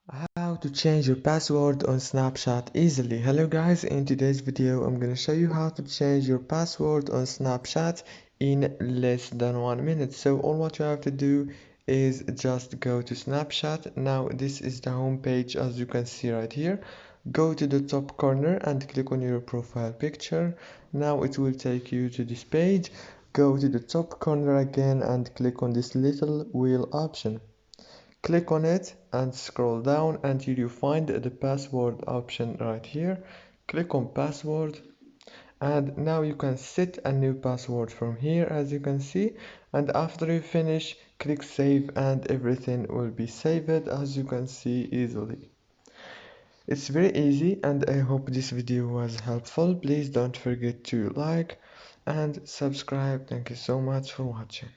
How to change your password on Snapchat easily. Hello guys, in today's video I'm gonna show you how to change your password on Snapchat in less than 1 minute. So all what you have to do is just go to Snapchat. Now this is the home page, as you can see right here. Go to the top corner and click on your profile picture. Now it will take you to this page. Go to the top corner again and click on this little wheel option. Click on it and scroll down until you find the password option right here. Click on password, and now you can set a new password from here, as you can see. And after you finish, click save and everything will be saved, as you can see easily. It's very easy, and I hope this video was helpful. Please don't forget to like and subscribe. Thank you so much for watching.